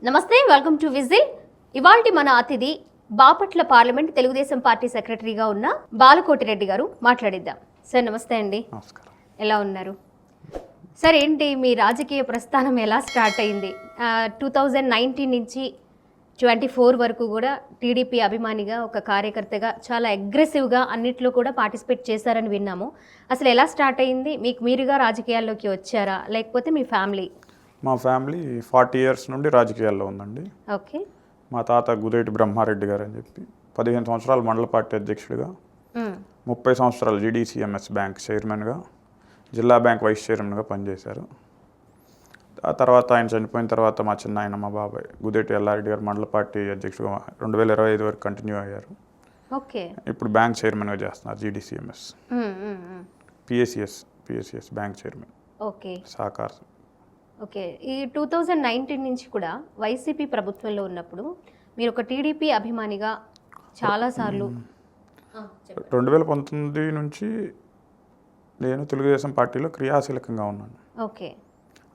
నమస్తే, welcome to whistle. ఇవాల్టి మన అతిథి బాపట్ల పార్లమెంట్ తెలుగుదేశం పార్టీ సెక్రటరీగా ఉన్న బాలకోటి రెడ్డి గారు. మాట్లాడిద్దాం. సార్ నమస్తే అండి. నమస్కారం. ఎలా ఉన్నారు సార్? ఏంటి మీ రాజకీయ ప్రస్థానం ఎలా స్టార్ట్ అయింది? 2019 నుంచి 24 వరకు కూడా టీడీపీ అభిమానిగా, ఒక కార్యకర్తగా చాలా అగ్రెసివ్గా అన్నిట్లో కూడా పార్టిసిపేట్ చేశారని విన్నాము. అసలు ఎలా స్టార్ట్ అయింది? మీకు మీరుగా రాజకీయాల్లోకి వచ్చారా, లేకపోతే మీ ఫ్యామిలీ? మా ఫ్యామిలీ 40 ఇయర్స్ నుండి రాజకీయాల్లో ఉందండి. ఓకే. మా తాత గుదేటి బ్రహ్మారెడ్డి గారు అని చెప్పి 15 సంవత్సరాలు మండల పార్టీ అధ్యక్షుడిగా, 30 సంవత్సరాలు జీడీసీఎంఎస్ బ్యాంక్ చైర్మన్గా, జిల్లా బ్యాంక్ వైస్ చైర్మన్గా పనిచేశారు. ఆ తర్వాత ఆయన చనిపోయిన తర్వాత మా చిన్న ఆయన, మా బాబాయ్ గుదేటి ఎల్లారెడ్డి గారు మండల పార్టీ అధ్యక్షుడిగా 2025 వరకు కంటిన్యూ అయ్యారు. ఓకే. ఇప్పుడు బ్యాంక్ చైర్మన్గా చేస్తున్నారు GDCMS. PSCS bank chairman. Okay. Sahakar. Okay. ఈ 2019 నుంచి కూడా వైసీపీ ప్రభుత్వంలో ఉన్నప్పుడు మీరు ఒక టీడీపీ అభిమానిగా చాలాసార్లు 2019 నుంచి నేను తెలుగుదేశం పార్టీలో క్రియాశీలకంగా ఉన్నాను. ఓకే.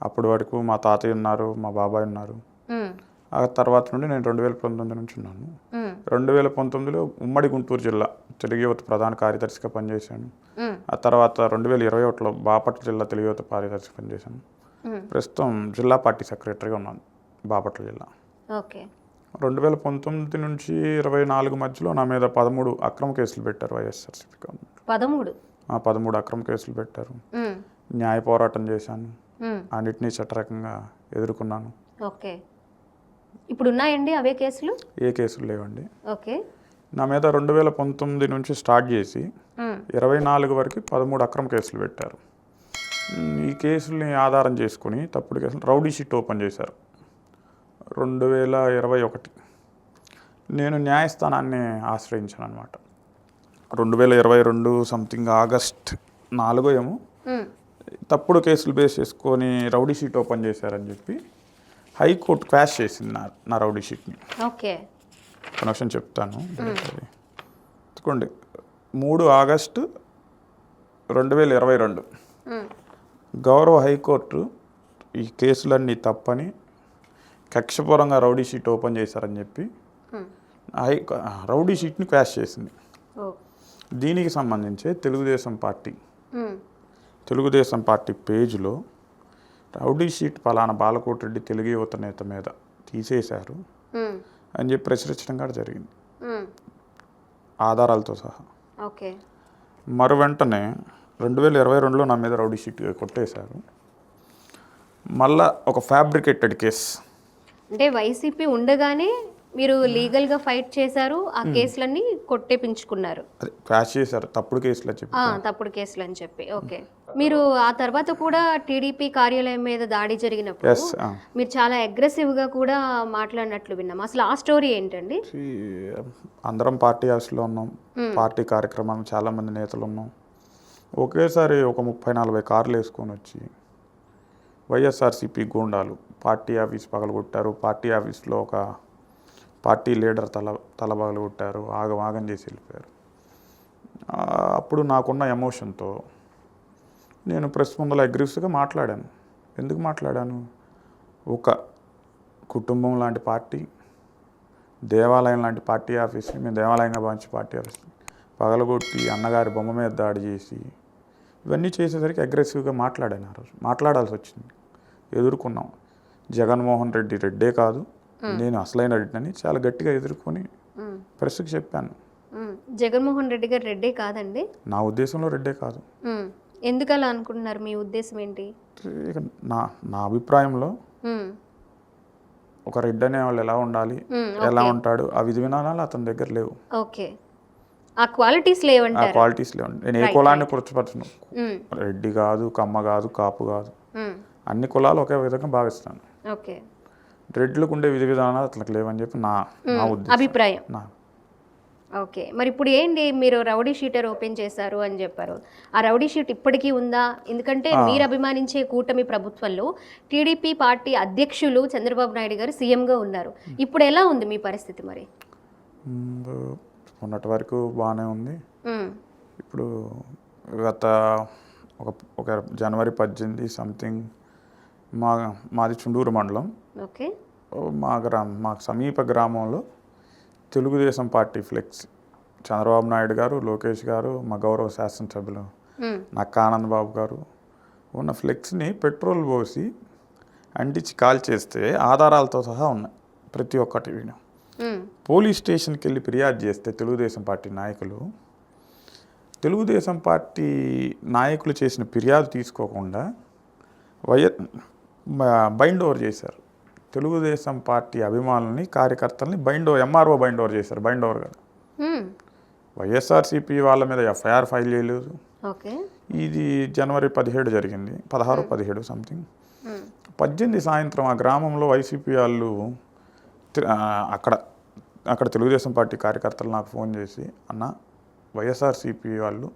అప్పటి వరకు మా తాతయ్య ఉన్నారు, మా బాబాయ్ ఉన్నారు. ఆ తర్వాత నుండి నేను 2019 నుంచి ఉన్నాను. 2019లో ఉమ్మడి గుంటూరు జిల్లా తెలుగు యువత ప్రధాన కార్యదర్శిగా పనిచేశాను. ఆ తర్వాత 2021లో బాపట్ల జిల్లా తెలుగు యువత కార్యదర్శిగా పనిచేశాను. ప్రస్తుతం జిల్లా పార్టీ సెక్రటరీగా ఉన్నాను బాపట్ల జిల్లా. ఓకే. 2019 నుంచి 24 మధ్యలో నా మీద 13 అక్రమ కేసులు పెట్టారు వైఎస్ఆర్సీపీ గవర్నమెంట్. 13 అక్రమ కేసులు పెట్టారు. న్యాయ పోరాటం చేశాను, అన్నిటినీ చట్టరకంగా ఎదుర్కొన్నాను. ఓకే. ఇప్పుడు ఉన్నాయండి అవే కేసులు? ఏ కేసులు లేవండి. ఓకే. నా మీద 2019 నుంచి స్టార్ట్ చేసి 24 వరకు 13 అక్రమ కేసులు పెట్టారు. ఈ కేసుల్ని ఆధారం చేసుకుని తప్పుడు కేసులు రౌడీ షీట్ ఓపెన్ చేశారు 2021. నేను న్యాయస్థానాన్ని ఆశ్రయించాను అనమాట. 2022 సంథింగ్ ఆగస్ట్ 4 ఏమో తప్పుడు కేసులు బేస్ చేసుకొని రౌడీ షీట్ ఓపెన్ చేశారని చెప్పి హైకోర్టు క్వాష్ చేసింది నా రౌడీ షీట్ని. ఓకే. ఒక విషయం చెప్తాను. చూడండి, 3 ఆగస్టు 2022 గౌరవ హైకోర్టు ఈ కేసులన్నీ తప్పని కక్షపూరంగా రౌడీ షీట్ ఓపెన్ చేశారని చెప్పి రౌడీ షీట్ని క్వాష్ చేసింది. దీనికి సంబంధించి తెలుగుదేశం పార్టీ పేజీలో రౌడీ షీట్ పలానా బాలకోటి రెడ్డి తెలుగు యువత నేత మీద తీసేశారు అని చెప్పి ప్రచురించడం కూడా జరిగింది, ఆధారాలతో సహా. ఓకే. మరు వెంటనే 2022లో నా మీద రౌడీ షీట్ కొట్టేశారు. మళ్ళా ఒక ఫ్యాబ్రికేటెడ్ కేస్, అంటే వైసీపీ ఉండగానే మీరు లీగల్గా ఫైట్ చేశారు, ఆ కేసులన్నీ కొట్టేపించుకున్నారు. అదే క్వాష్ చేశారు, తప్పుడు కేసులు అని చెప్పి. తప్పుడు కేసులు అని చెప్పి. ఓకే. మీరు ఆ తర్వాత కూడా టీడీపీ కార్యాలయం మీద దాడి జరిగినప్పుడు మీరు చాలా అగ్రెసివ్గా కూడా మాట్లాడినట్లు విన్నాం. అసలు ఆ స్టోరీ ఏంటండి? అందరం పార్టీ ఆఫీస్లో ఉన్నాం, పార్టీ కార్యక్రమాలు చాలామంది నేతలు ఉన్నాం. ఒకేసారి ఒక 30-40 కార్లు వేసుకొని వచ్చి వైఎస్ఆర్సీపీ గూండాలు పార్టీ ఆఫీస్ పగలగొట్టారు. పార్టీ ఆఫీస్లో ఒక పార్టీ లీడర్ తల పగలగొట్టారు. ఆగం చేసి వెళ్ళిపోయారు. అప్పుడు నాకున్న ఎమోషన్తో నేను ప్రెస్ ముందర అగ్రెసివ్గా మాట్లాడాను. ఎందుకు మాట్లాడాను? ఒక కుటుంబం లాంటి పార్టీ, దేవాలయం లాంటి పార్టీ ఆఫీస్ని, మేము దేవాలయంగా భావించే పార్టీ ఆఫీస్ని పగలగొట్టి అన్నగారి బొమ్మ మీద దాడి చేసి ఇవన్నీ చేసేసరికి అగ్రెసివ్గా మాట్లాడాను. ఆ రోజు మాట్లాడాల్సి వచ్చింది. ఎదుర్కొన్నాం. జగన్మోహన్ రెడ్డి రెడ్డే కాదు, నేను అసలైన రెడ్డిని చాలా గట్టిగా ఎదుర్కొని ప్రెస్కి చెప్పాను. జగన్మోహన్ రెడ్డి గారు రెడ్డే కాదండి? నా ఉద్దేశంలో రెడ్డే కాదు. ఎందుకు అలా అనుకుంటున్నారు? మీ ఉద్దేశం ఏంటి? ఇక నా అభిప్రాయంలో ఒక రెడ్డి అనే వాళ్ళు ఎలా ఉండాలి, ఎలా ఉంటాడు, ఆ విధి విధానాలు అతని దగ్గర లేవు. ఓకే. ఆ క్వాలిటీస్ లేవంటారు? ఆ క్వాలిటీస్ లేవు. నేను ఏ కులాన్ని పురచపరచను. రెడ్డి కాదు, కమ్మ కాదు, కాపు కాదు, అన్ని కులాలు ఒకే విధంగా భావిస్తాను. ఓకే. రెడ్లకు ఉండే విధి విధానాలు అతనికి లేవని చెప్పి నా అభిప్రాయం. ఓకే. మరి ఇప్పుడు ఏంటి, మీరు రౌడీ షీటర్ ఓపెన్ చేశారు అని చెప్పారు. ఆ రౌడీ షీట్ ఇప్పటికీ ఉందా? ఎందుకంటే మీరు అభిమానించే కూటమి ప్రభుత్వంలో టీడీపీ పార్టీ అధ్యక్షులు చంద్రబాబు నాయుడు గారు సీఎంగా ఉన్నారు. ఇప్పుడు ఎలా ఉంది మీ పరిస్థితి? మరి మొన్నటి వరకు బాగానే ఉంది. ఇప్పుడు గత ఒక జనవరి 18 సంథింగ్ మాది చుండూరు మండలం. ఓకే. మాకు సమీప గ్రామంలో తెలుగుదేశం పార్టీ ఫ్లెక్స్ చంద్రబాబు నాయుడు గారు, లోకేష్ గారు, మా గౌరవ శాసనసభ్యులు నక్కా ఆనంద్ బాబు గారు ఉన్న ఫ్లెక్స్ని పెట్రోల్ పోసి అంటించి కాల్ చేస్తే ఆధారాలతో సహా ఉన్నాయి ప్రతి ఒక్కటి. పోలీస్ స్టేషన్కి వెళ్ళి ఫిర్యాదు చేస్తే తెలుగుదేశం పార్టీ నాయకులు చేసిన ఫిర్యాదు తీసుకోకుండా బైండ్ ఓవర్ చేశారు. తెలుగుదేశం పార్టీ అభిమానుల్ని, కార్యకర్తల్ని ఎంఆర్ఓ బైండ్ ఓవర్ చేశారు. బైండ్ ఓవర్ కదా, వైఎస్ఆర్సీపీ వాళ్ళ మీద ఎఫ్ఐఆర్ ఫైల్ చేయలేదు. ఇది జనవరి 17 జరిగింది, 16-17 సంథింగ్. 18 సాయంత్రం ఆ గ్రామంలో వైసీపీ వాళ్ళు అక్కడ తెలుగుదేశం పార్టీ కార్యకర్తలు నాకు ఫోన్ చేసి, అన్న వైఎస్ఆర్సీపీ వాళ్ళు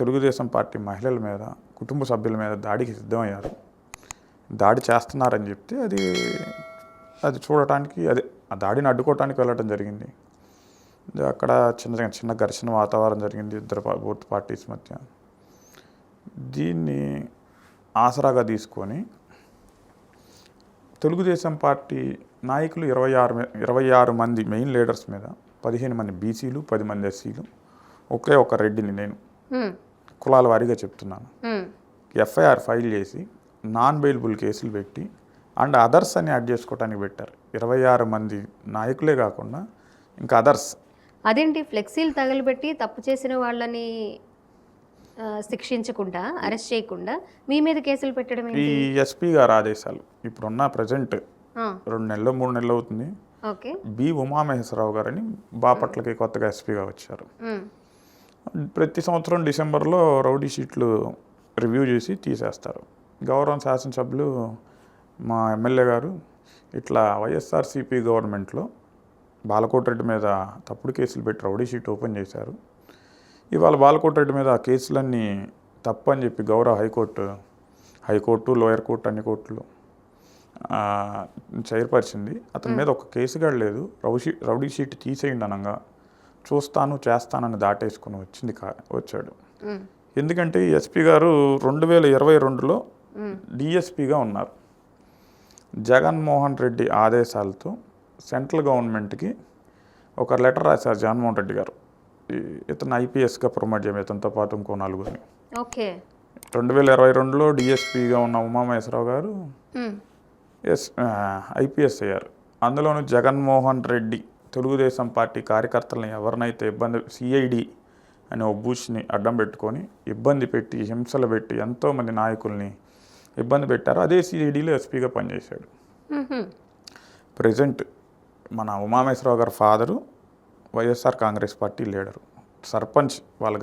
తెలుగుదేశం పార్టీ మహిళల మీద, కుటుంబ సభ్యుల మీద దాడికి సిద్ధమయ్యారు, దాడి చేస్తున్నారని చెప్తే అది చూడటానికి ఆ దాడిని అడ్డుకోవటానికి వెళ్ళటం జరిగింది. అక్కడ చిన్న ఘర్షణ వాతావరణం జరిగింది బోత్ పార్టీస్ మధ్య. దీన్ని ఆసరాగా తీసుకొని తెలుగుదేశం పార్టీ నాయకులు 26 మంది మెయిన్ లీడర్స్ మీద 15 మంది బీసీలు, 10 మంది ఎస్సీలు, ఒకే ఒక రెడ్డిని నేను కులాల వారీగా చెప్తున్నాను, ఎఫ్ఐఆర్ ఫైల్ చేసి నాన్ బెయిలబుల్ కేసులు పెట్టి అండ్ అదర్స్ అని యాడ్ చేసుకోవడానికి పెట్టారు. 26 మంది నాయకులే కాకుండా ఇంకా అదర్స్. అదేంటి ఫ్లెక్సీలు తగలబెట్టి తప్పు చేసిన వాళ్ళని శిక్షించకుండా, అరెస్ట్ చేయకుండా మీ మీద కేసులు పెట్టడం? ఈ ఎస్పీ గారు ఆదేశాలు. ఇప్పుడున్న ప్రజెంట్ 2 నెలలు 3 నెలలు అవుతుంది. బి ఉమామహేశ్వరరావు గారని బాపట్లకి కొత్తగా ఎస్పీగా వచ్చారు. ప్రతి సంవత్సరం డిసెంబర్లో రౌడీ షీట్లు రివ్యూ చేసి తీసేస్తారు. గౌరవ శాసనసభ్యులు మా ఎమ్మెల్యే గారు ఇట్లా వైఎస్ఆర్సీపీ గవర్నమెంట్లో బాలకోటిరెడ్డి మీద తప్పుడు కేసులు పెట్టి రౌడీ షీట్ ఓపెన్ చేశారు. ఇవాళ బాలకోటిరెడ్డి మీద ఆ కేసులన్నీ తప్పు అని చెప్పి గౌరవ హైకోర్టు, లోయర్ కోర్టు అన్ని కోర్టులు చైర్పరిచింది. అతని మీద ఒక కేసు కూడా లేదు. రౌడీ షీట్ తీసేయండి అనగా చేస్తానని దాటేసుకుని వచ్చాడు. ఎందుకంటే ఈ ఎస్పీ గారు 2022లో డిఎస్పీగా ఉన్నారు. జగన్మోహన్ రెడ్డి ఆదేశాలతో సెంట్రల్ గవర్నమెంట్కి ఒక లెటర్ రాశారు జగన్మోహన్ రెడ్డి గారు. ఇతను ఐపీఎస్గా ప్రమోట్ చేయడం, ఇతనితో పాటు ఇంకో 4. 2022లో డిఎస్పీగా ఉన్న ఉమామహేశ్వరరావు గారు ఐపీఎస్ అయ్యారు. అందులోనూ జగన్మోహన్ రెడ్డి తెలుగుదేశం పార్టీ కార్యకర్తలని ఎవరినైతే సిఐడి అనే ఒక బూచ్ని అడ్డం పెట్టుకొని ఇబ్బంది పెట్టి, హింసలు పెట్టి ఎంతోమంది నాయకుల్ని ఇబ్బంది పెట్టారు. అదే సిఐడిలో ఎస్పీగా పనిచేశాడు. ప్రజెంట్ మన ఉమామహేశ్వరరావు గారి father YSR Congress party leader, sarpanch వాళ్ళ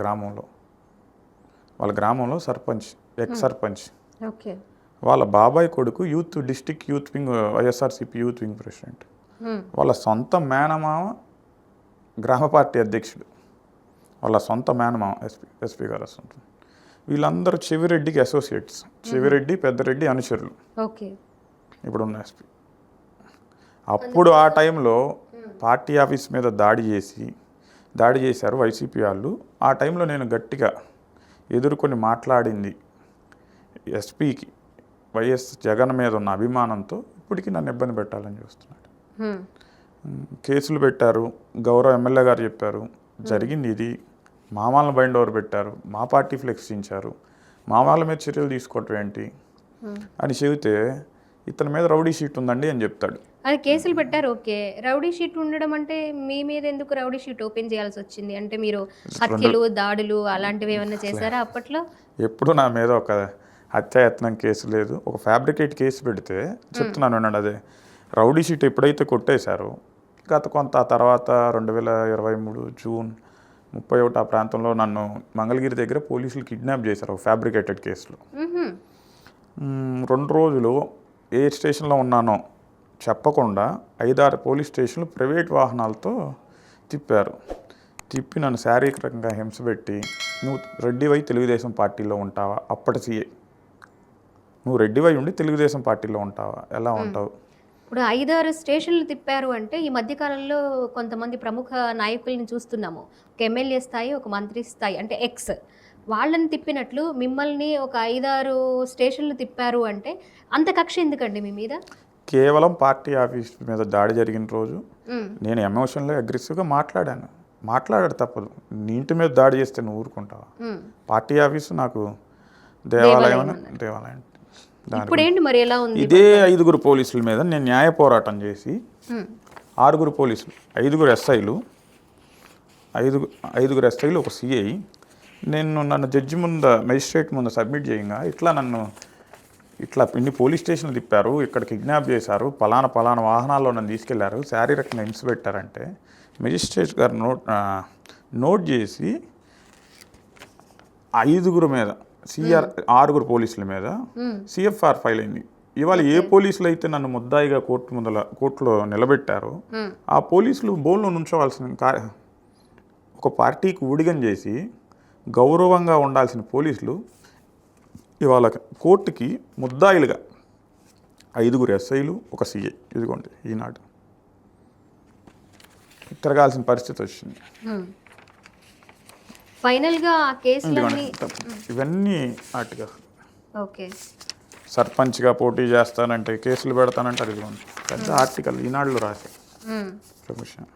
గ్రామంలో సర్పంచ్, ఎక్స్ సర్పంచ్. వాళ్ళ బాబాయ్ కొడుకు district youth wing, YSRCP youth wing president. వాళ్ళ సొంత మేనమామ గ్రామ పార్టీ అధ్యక్షుడు. వాళ్ళ సొంత మేనమామ ఎస్పీ గారు సొంత. వీళ్ళందరూ చెవిరెడ్డికి అసోసియేట్స్. చెవిరెడ్డి, పెద్దరెడ్డి అనుచరులు ఇప్పుడున్న ఎస్పీ. అప్పుడు ఆ టైంలో పార్టీ ఆఫీస్ మీద దాడి చేశారు వైసీపీ వాళ్ళు. ఆ టైంలో నేను గట్టిగా ఎదుర్కొని మాట్లాడింది ఎస్పీకి వైఎస్ జగన్ మీద ఉన్న అభిమానంతో ఇప్పటికీ నన్ను ఇబ్బంది పెట్టాలని చూస్తున్నాడు. కేసులు పెట్టారు. గౌరవ ఎమ్మెల్యే గారు చెప్పారు జరిగింది ఇది, మామాలను బైండ్ ఓవర్ పెట్టారు, మా పార్టీ ఫ్లెక్సించారు, మామాల మీద చర్యలు తీసుకోవటం ఏంటి అని చెబితే ఇతని మీద రౌడీ షీట్ ఉందండి అని చెప్తాడు. అది కేసులు పెట్టారు, ఓకే. రౌడీ షీట్ ఉండడం అంటే మీ మీద ఎందుకు రౌడీ షీట్ ఓపెన్ చేయాల్సి వచ్చింది? అంటే మీరు హత్యలు, దాడులు అలాంటివి ఏమన్నా చేశారా అప్పట్లో? ఎప్పుడు నా మీద ఒక హత్యాయత్నం కేసు లేదు. ఒక ఫ్యాబ్రికేట్ కేసు పెడితే చెప్తున్నాను అన్నాడు. అదే రౌడీ షీట్ ఎప్పుడైతే కొట్టేశారో కొంత తర్వాత 2023 జూన్ 31 ఆ ప్రాంతంలో నన్ను మంగళగిరి దగ్గర పోలీసులు కిడ్నాప్ చేశారు ఒక ఫ్యాబ్రికేటెడ్ కేసులో. 2 రోజులు ఏ స్టేషన్లో ఉన్నానో చెప్పకుండా 5-6 పోలీస్ స్టేషన్లు ప్రైవేట్ వాహనాలతో తిప్పి నన్ను శారీరకంగా హింస పెట్టి, నువ్వు రెడ్డివై తెలుగుదేశం పార్టీలో ఉంటావా, అప్పటి సీఏ, నువ్వు రెడ్డివై ఉండి తెలుగుదేశం పార్టీలో ఉంటావా, ఎలా ఉంటావు? ఇప్పుడు 5-6 స్టేషన్లు తిప్పారు అంటే ఈ మధ్యకాలంలో కొంతమంది ప్రముఖ నాయకుల్ని చూస్తున్నాము. ఒక ఎమ్మెల్యే స్థాయి, ఒక మంత్రి స్థాయి, అంటే ఎక్స్ వాళ్ళని తిప్పినట్లు మిమ్మల్ని ఒక 5-6 స్టేషన్లు తిప్పారు అంటే అంత కక్ష ఎందుకండి మీ మీద? కేవలం పార్టీ ఆఫీస్ మీద దాడి జరిగిన రోజు మ్మ్. నేను ఎమోషన్లో అగ్రెసివ్గా మాట్లాడాడు తప్పదు. నీ ఇంటి మీద దాడి చేస్తే నువ్వు ఊరుకుంటావా? మ్మ్. పార్టీ ఆఫీసు నాకు దేవాలయం. ఇప్పుడు ఏంటి మరి ఎలా ఉంది? ఇదే 5 పోలీసుల మీద నేను న్యాయ పోరాటం చేసి మ్మ్. 6 పోలీసులు, 5 ఎస్ఐలు, 5 ఎస్ఐలు, ఒక సిఐ నన్ను జడ్జి ముందు, మెజిస్ట్రేట్ ముందు సబ్మిట్ చేయంగా ఇట్లా ఇన్ని పోలీస్ స్టేషన్లు తిప్పారు, ఇక్కడ కిడ్నాప్ చేశారు, పలానా వాహనాల్లో నన్ను తీసుకెళ్లారు, శారీరకంగా హింస పెట్టారంటే మెజిస్ట్రేట్ గారు నోట్ చేసి 5 మీద 6 పోలీసుల మీద సిఎఫ్ఆర్ ఫైల్ అయింది. ఇవాళ ఏ పోలీసులు అయితే నన్ను ముద్దాయిగా కోర్టులో నిలబెట్టారో ఆ పోలీసులు బోన్లో నుంచోవాల్సిన ఒక పార్టీకి ఊడిగం చేసి గౌరవంగా ఉండాల్సిన పోలీసులు ఇవాళ కోర్టుకి ముద్దాయిలుగా 5 ఎస్ఐలు, ఒక సిఐ, ఇదిగోండి ఈనాడు తిరగాల్సిన పరిస్థితి వచ్చింది. ఫైనల్గా ఆ కేసులన్నీ ఇవన్నీ ఆర్టికల్. ఓకే. సర్పంచ్గా పోటీ చేస్తానంటే, కేసులు పెడతానంటే, అది పెద్ద ఆర్టికల్ ఈనాడులో రాశారు. విషయం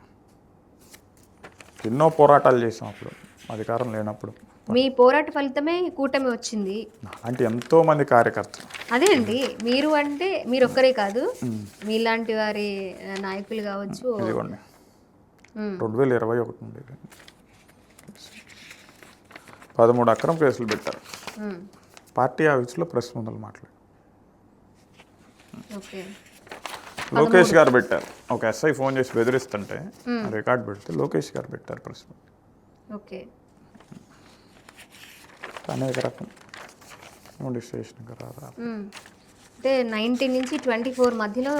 ఎన్నో పోరాటాలు చేసాం అప్పుడు అధికారం లేనప్పుడు. మీ పోరాట ఫలితమే కూటమి వచ్చింది. అలాంటి ఎంతో మంది కార్యకర్తలు. అదే అండి, మీరు అంటే మీరు ఒక్కరే కాదు, మీలాంటి వారి నాయకులు కావచ్చు. ఇదిగోండి 2021 నుండి 13 అక్రమ కేసులు పెట్టారు. పార్టీ ఆఫీసులో ప్రెస్ ముందులు మాట్లాడారు. ఓకే. లోకేష్ గారు పెట్టారు. ఒక ఎస్ఐ ఫోన్ చేసి బెదిరిస్తుంటే రికార్డ్ పెడితే లోకేష్ గారు పెట్టారు ప్రెస్. ఓకే. అనేక రకం స్టేషన్ అంటే 19 నుంచి 24 మధ్యలో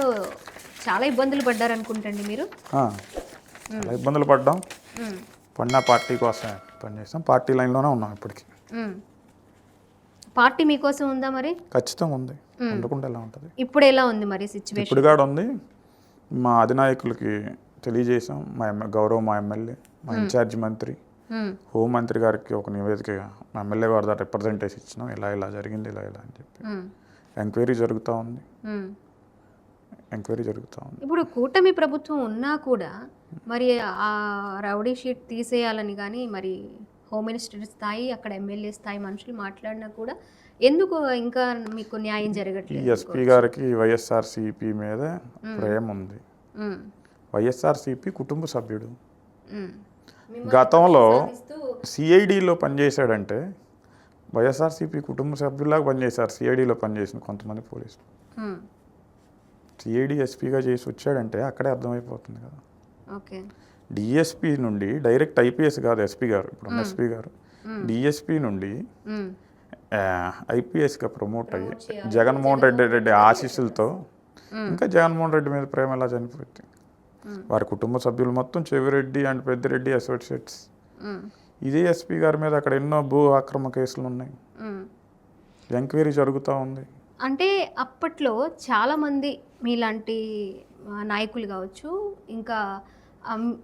చాలా ఇబ్బందులు పడ్డారు అనుకుంటండి మీరు. చాలా ఇబ్బందులు పడ్డాం. పడిన పార్టీ కోసం పనిచేస్తాం. పార్టీ లైన్లోనే ఉన్నాం ఇప్పటికీ. పార్టీ మీకోసం ఉందా మరి? ఖచ్చితంగా ఉంది. ఉండకుండా ఎలా ఉంటుంది? ఇప్పుడు ఎలా ఉంది మరి సిచ్యువేషన్? ఇప్పుడు కూడా ఉంది. మా అధినాయకులకి తెలియజేసాం. మా ఎమ్మెల్యే, మా ఇన్ఛార్జ్ మంత్రి, హోంమంత్రి గారికి ఒక నివేదిక మా ఎమ్మెల్యే గారి ద్వారా రిప్రజెంటేషన్ ఇచ్చినాం. ఇలా జరిగింది, ఇలా అని చెప్పి ఎంక్వైరీ జరుగుతూ ఉంది. ఇప్పుడు కూటమి ప్రభుత్వం ఉన్నా కూడా మరి ఆ రౌడీ షీట్ తీసేయాలని కానీ, మరి హోమ్ మినిస్టర్ స్థాయి, అక్కడ ఎమ్మెల్యే స్థాయి మనుషులు మాట్లాడినా కూడా ఎందుకు ఇంకా మీకు న్యాయం జరగట్లేదు? ఎస్పీ గారికి వైఎస్ఆర్సీపీ మీద ప్రేమ ఉంది. వైఎస్ఆర్సీపీ కుటుంబ సభ్యుడు. గతంలో సిఐడిలో పనిచేశాడంటే వైఎస్ఆర్సీపీ కుటుంబ సభ్యులాగా పనిచేశారు. సిఐడిలో పనిచేసిన కొంతమంది పోలీసులు సిఐడి ఎస్పీగా చేసి వచ్చాడంటే అక్కడే అర్థమైపోతుంది కదా. డిఎస్పీ నుండి డైరెక్ట్ ఐపీఎస్ కాదు ఎస్పీ గారు, ఇప్పుడు ఎస్పీ గారు డిఎస్పీ నుండి ఐపీఎస్గా ప్రమోట్ అయ్యి జగన్మోహన్ రెడ్డి ఆశీస్సులతో ఇంకా జగన్మోహన్ రెడ్డి మీద ప్రేమ ఎలా చనిపోయింది. వారి కుటుంబ సభ్యులు మొత్తం చెవిరెడ్డి అండ్ పెద్దిరెడ్డి అసోసియేట్స్. ఇదే ఎస్పీ గారి మీద అక్కడ ఎన్నో భూ ఆక్రమ కేసులు ఉన్నాయి. ఎంక్వైరీ జరుగుతూ ఉంది. అంటే అప్పట్లో చాలామంది మీలాంటి నాయకులు కావచ్చు, ఇంకా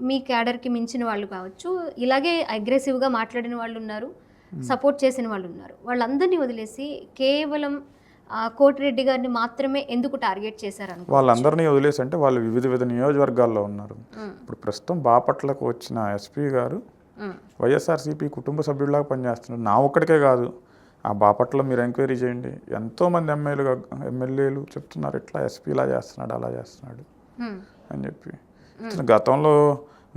మీ క్యాడర్కి మించిన వాళ్ళు కావచ్చు, ఇలాగే అగ్రెసివ్గా మాట్లాడిన వాళ్ళు ఉన్నారు, సపోర్ట్ చేసిన వాళ్ళు ఉన్నారు. వాళ్ళందరినీ వదిలేసి కేవలం కోటిరెడ్డి గారిని మాత్రమే ఎందుకు టార్గెట్ చేశారు? వాళ్ళందరినీ వదిలేసి అంటే వాళ్ళు వివిధ నియోజకవర్గాల్లో ఉన్నారు. ఇప్పుడు ప్రస్తుతం బాపట్లకు వచ్చిన ఎస్పీ గారు వైఎస్ఆర్సీపీ కుటుంబ సభ్యుడిలాగా పనిచేస్తున్నారు. నా ఒక్కడికే కాదు, ఆ బాపట్ల మీరు ఎంక్వైరీ చేయండి, ఎంతోమంది ఎమ్మెల్యేలు చెప్తున్నారు ఇట్లా ఎస్పీ ఇలా చేస్తున్నాడు, అలా చేస్తున్నాడు అని చెప్పి. గతంలో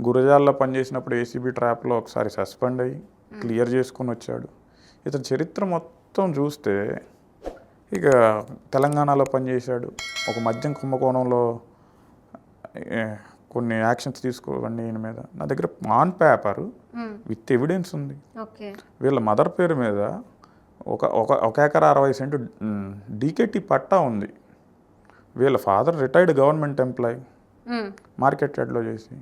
గురజాల్లో పనిచేసినప్పుడు ఏసీబీ ట్రాప్లో ఒకసారి సస్పెండ్ అయ్యి క్లియర్ చేసుకుని వచ్చాడు. ఇతని చరిత్ర మొత్తం చూస్తే ఇక తెలంగాణలో పనిచేశాడు. ఒక మద్యం కుంభకోణంలో కొన్ని యాక్షన్స్ తీసుకోవండి ఈయన మీద. నా దగ్గర ఆన్ పేపర్ విత్ ఎవిడెన్స్ ఉంది. వీళ్ళ మదర్ పేరు మీద ఒక ఎకరా 60 సెంటు డీకేటీ పట్టా ఉంది. వీళ్ళ father retired government employee, market యార్డ్లో చేసి.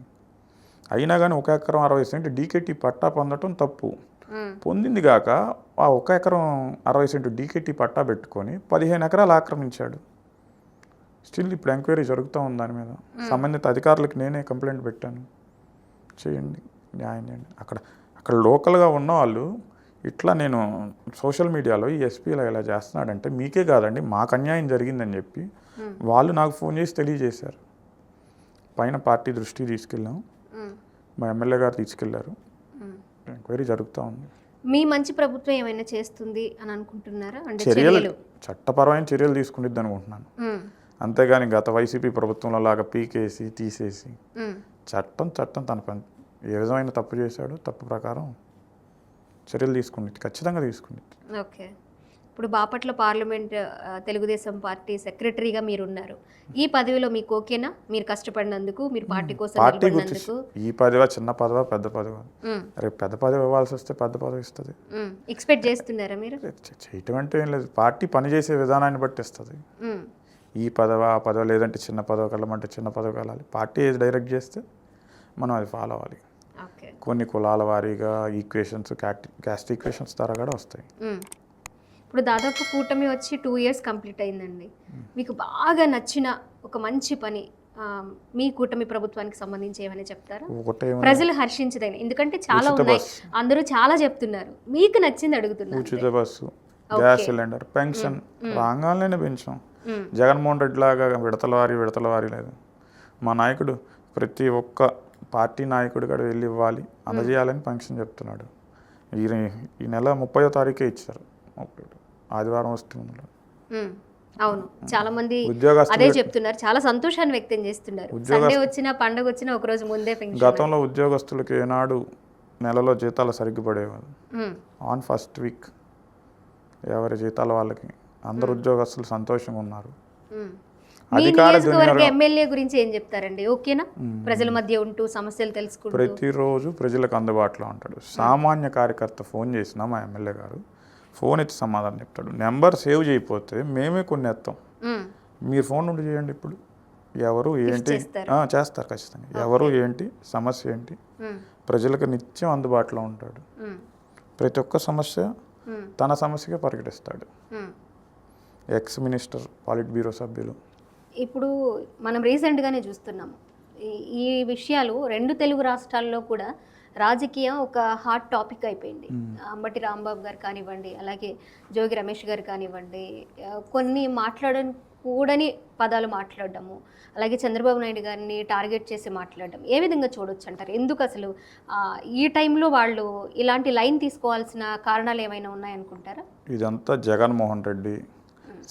అయినా కానీ 1 ఎకరం 60 సెంటు డీకేటీ పట్టా పొందటం తప్పు. పొందింది కాక ఆ 1 ఎకరం 60 సెంటు డీకేటీ పట్టా పెట్టుకొని 15 ఎకరాలు ఆక్రమించాడు. స్టిల్ ఇప్పుడు ఎంక్వైరీ జరుగుతూ ఉంది దాని మీద. సంబంధిత అధికారులకు నేనే కంప్లైంట్ పెట్టాను, చేయండి, న్యాయం చేయండి. అక్కడ లోకల్గా ఉన్న వాళ్ళు ఇట్లా నేను సోషల్ మీడియాలో ఈ ఎస్పీ ఇలా చేస్తున్నాడంటే మీకే కాదండి మాకు అన్యాయం జరిగిందని చెప్పి వాళ్ళు నాకు ఫోన్ చేసి తెలియజేశారు. పైన పార్టీ దృష్టికి తీసుకెళ్ళాం, మా ఎమ్మెల్యే గారు తీసుకెళ్లారు, ఎంక్వైరీ జరుగుతూ ఉంది. మీ మంచి ప్రభుత్వం ఏమైనా చేస్తుంది అని అనుకుంటున్నారా? అంటే చర్యలు చట్టపరమైన చర్యలు తీసుకునిద్ది అనుకుంటున్నాను. అంతేగాని గత వైసీపీ ప్రభుత్వంలో లాగా పీకేసి తీసేసి చట్టం తన పని ఏ విధమైన తప్పు చేశాడో తప్పు ప్రకారం చర్యలు తీసుకుని ఖచ్చితంగా తీసుకుని. ఓకే, ఇప్పుడు బాపట్ల పార్లమెంట్ తెలుగుదేశం పార్టీ సెక్రటరీగా మీరు ఉన్నారు. ఈ పదవిలో మీకు ఓకేనా? మీరు కష్టపడినందుకు, మీరు పార్టీ కోసం పార్టీ నిలబడినందుకు? ఈ పదవి చిన్న పదవా పెద్ద పదవా? రేపు పెద్ద పదవి ఇవ్వాల్సి వస్తే పెద్ద పదవి ఇస్తుంది. ఎక్స్పెక్ట్ చేస్తున్నారా మీరు? చేయటం అంటే ఏం లేదు, పార్టీ పనిచేసే విధానాన్ని బట్టి ఇస్తుంది. ఈ పదవా ఆ పదవి, లేదంటే చిన్న పదవి వెళ్ళమంటే చిన్న పదవి వెళ్ళాలి. పార్టీ ఏది డైరెక్ట్ చేస్తే మనం అది ఫాలో అవ్వాలి. కొన్ని కులాల వారీగా ఈక్వేషన్స్, క్యాస్ట్ ఈక్వేషన్స్ ద్వారా కూడా వస్తాయి. ఇప్పుడు దాదాపు కూటమి వచ్చి 2 years కంప్లీట్ అయిందండి. మీకు బాగా నచ్చిన ఒక మంచి పని మీ కూటమి ప్రభుత్వానికి సంబంధించి ఏమైనా చెప్తారా? ప్రజలు హర్షించదైన, ఎందుకంటే చాలా ఉన్నాయి, అందరూ చాలా చెప్తున్నారు, మీకు నచ్చింది అడుగుతున్నారు. ఉచిత బస్సు, గ్యాస్ సిలిండర్, పెన్షన్ రాగానే పెంచాం. జగన్మోహన్ రెడ్డి లాగా విడతల వారి లేదు. మా నాయకుడు ప్రతి ఒక్క పార్టీ నాయకుడు కూడా వెళ్ళి ఇవ్వాలి, అందజేయాలని పెన్షన్ చెప్తున్నాడు. ఈ నెల 30వ తారీఖే ఇచ్చారు, ఆదివారం వస్తుంది. అవును, చాలా మంది అదే చెప్తున్నారు, చాలా సంతోషాన్ని వ్యక్తం చేస్తున్నారు. సండే వచ్చినా పండగ వచ్చినా ఒక రోజు ముందే పెన్షన్. గతంలో ఉద్యోగస్తులకి ఏనాడు నెలలో జీతాలు సరిగ్గా పడేవాళ్ళు. ఆన్ ఫస్ట్ వీక్ ఎవరి జీతాల వాళ్ళకి అందరు ఉద్యోగస్తులు సంతోషంగా ఉన్నారు. ఎమ్మెల్యే గురించి ఏం చెప్తారండి? ఓకేనా? ప్రజల మధ్య ఉంటూ సమస్యలు తెలుసుకుంటూ ప్రతిరోజు ప్రజలకు అందుబాటులో ఉంటాడు. సామాన్య కార్యకర్త ఫోన్ చేసినా మా ఎమ్మెల్యే గారు ఫోన్ ఎత్తి సమాధానం చెప్తాడు. నెంబర్ సేవ్ చేయకపోతే మేమే కొన్ని ఎత్తాం, మీరు ఫోన్ నుండి చేయండి. ఇప్పుడు ఎవరు ఏంటి చేస్తారు ఖచ్చితంగా. ఎవరు ఏంటి సమస్య ఏంటి, ప్రజలకు నిత్యం అందుబాటులో ఉంటాడు. ప్రతి ఒక్క సమస్య తన సమస్యగా పరిగణిస్తాడు. ఎక్స్ మినిస్టర్, పాలిట్ బ్యూరో సభ్యులు. ఇప్పుడు మనం రీసెంట్గానే చూస్తున్నాము ఈ విషయాలు. 2 తెలుగు రాష్ట్రాల్లో కూడా రాజకీయం ఒక హాట్ టాపిక్ అయిపోయింది. అంబటి రాంబాబు గారు కానివ్వండి, అలాగే జోగి రమేష్ గారు కానివ్వండి, కొన్ని కూడని పదాలు మాట్లాడడము, అలాగే చంద్రబాబు నాయుడు గారిని టార్గెట్ చేసి మాట్లాడడం ఏ విధంగా చూడొచ్చు అంటారు? ఎందుకు అసలు ఈ టైంలో వాళ్ళు ఇలాంటి లైన్ తీసుకోవాల్సిన కారణాలు ఏమైనా ఉన్నాయనుకుంటారా? ఇదంతా జగన్మోహన్ రెడ్డి,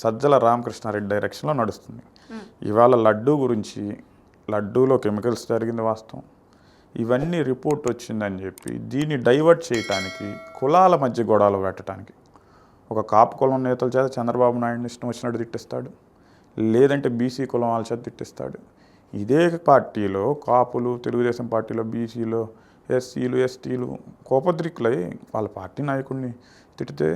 సజ్జల రామకృష్ణారెడ్డి డైరెక్షన్లో నడుస్తుంది. ఇవాళ లడ్డూ గురించి, లడ్డూలో కెమికల్స్ జరిగింది వాస్తవం, ఇవన్నీ రిపోర్ట్ వచ్చిందని చెప్పి దీన్ని డైవర్ట్ చేయడానికి, కులాల మధ్య గొడవలు పెట్టడానికి ఒక కాపు కులం నేతల చేత చంద్రబాబు నాయుడిని ఇష్టం వచ్చినట్టు తిట్టిస్తాడు, లేదంటే బీసీ కులం వాళ్ళ చేత తిట్టిస్తాడు. ఇదే పార్టీలో కాపులు, తెలుగుదేశం పార్టీలో బీసీలో ఎస్సీలు, ఎస్టీలు కోపద్రిక్కులై వాళ్ళ పార్టీ నాయకుడిని తిట్టితే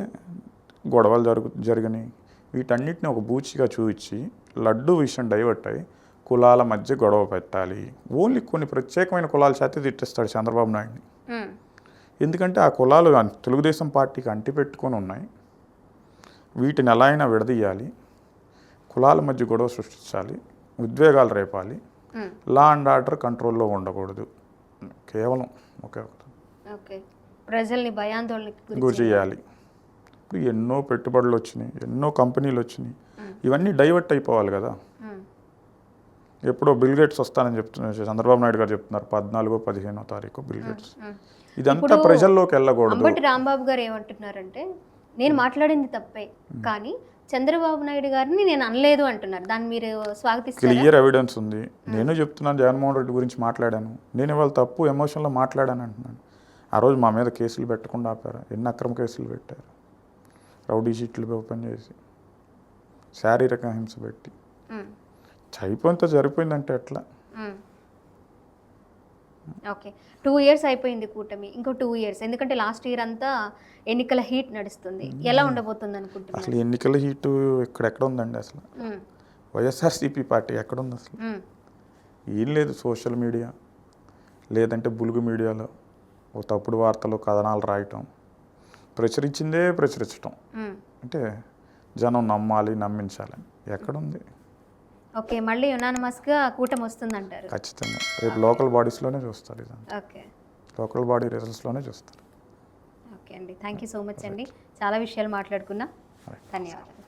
గొడవలు జరిగినాయి. వీటన్నిటిని ఒక బూచిగా చూపించి లడ్డు విషయం డైవర్ట్ అయ్యి కులాల మధ్య గొడవ పెట్టాలి. ఓన్లీ కొన్ని ప్రత్యేకమైన కులాల చేత తిట్టిస్తాడు చంద్రబాబు నాయుడిని. ఎందుకంటే ఆ కులాలు తెలుగుదేశం పార్టీకి అంటిపెట్టుకొని ఉన్నాయి, వీటిని ఎలా అయినా విడదీయాలి, కులాల మధ్య గొడవ సృష్టించాలి, ఉద్వేగాలు రేపాలి, లా అండ్ ఆర్డర్ కంట్రోల్లో ఉండకూడదు. కేవలం ప్రజల్ని భయాందోళనకు గురి చేయాలి. ఇప్పుడు ఎన్నో పెట్టుబడులు వచ్చినాయి, ఎన్నో కంపెనీలు వచ్చినాయి, ఇవన్నీ డైవర్ట్ అయిపోవాలి కదా. ఎప్పుడో బిల్ గేట్స్ వస్తానని చెప్తున్నారు, చంద్రబాబు నాయుడు గారు చెప్తున్నారు 14-15వ తారీఖు బిల్ గేట్స్. ఇదంతా ప్రజల్లోకి వెళ్ళకూడదు. అంబటి రాంబాబు గారు ఏమంటున్నారంటే, నేను మాట్లాడింది తప్పే, కానీ చంద్రబాబు నాయుడు గారిని నేను అనలేదు అంటున్నారు. దాన్ని మీరు స్వాగతిస్తారు? క్లియర్ ఎవిడెన్స్ ఉంది. నేను చెప్తున్నాను, జగన్మోహన్ రెడ్డి గురించి మాట్లాడాను, నేను ఇవాళ తప్పు ఎమోషన్లో మాట్లాడాను అంటున్నాను. ఆ రోజు మా మీద కేసులు పెట్టకుండా ఆపారు, ఎన్ని అక్రమ కేసులు పెట్టారు, రౌడీ షీట్లు ఓపెన్ చేసి, శారీరక హింస పెట్టి. అయిపోయింత జరిపోయిందంటే ఎట్లా? ఓకే, 2 years అయిపోయింది కూటమి, ఇంకో 2 years, ఎందుకంటే లాస్ట్ ఇయర్ అంతా ఎన్నికల హీట్ నడుస్తుంది. ఎలా ఉండబోతుంది అనుకుంటున్నారు? అసలు ఎన్నికల హీట్ ఎక్కడ ఉందండి? అసలు వైఎస్ఆర్సీపీ పార్టీ ఎక్కడుంది? అసలు ఏం లేదు. సోషల్ మీడియా లేదంటే బులుగు మీడియాలో ఓ తప్పుడు వార్తలు, కథనాలు రాయటం, ప్రచురించిందే ప్రచురించటం. అంటే జనం నమ్మాలి, నమ్మించాలని ఎక్కడుంది? ఓకే, మళ్ళీ యునానిమస్గా కూటమి వస్తుందంటారు? ఖచ్చితంగా. రేపు లోకల్ బాడీస్లోనే చూస్తారు, ఇదంతా ఓకే, లోకల్ బాడీ రిజల్ట్స్లోనే చూస్తారు. ఓకే అండి, థ్యాంక్ యూ సో మచ్ అండి. చాలా విషయాలు మాట్లాడుకున్నా, ధన్యవాదాలు.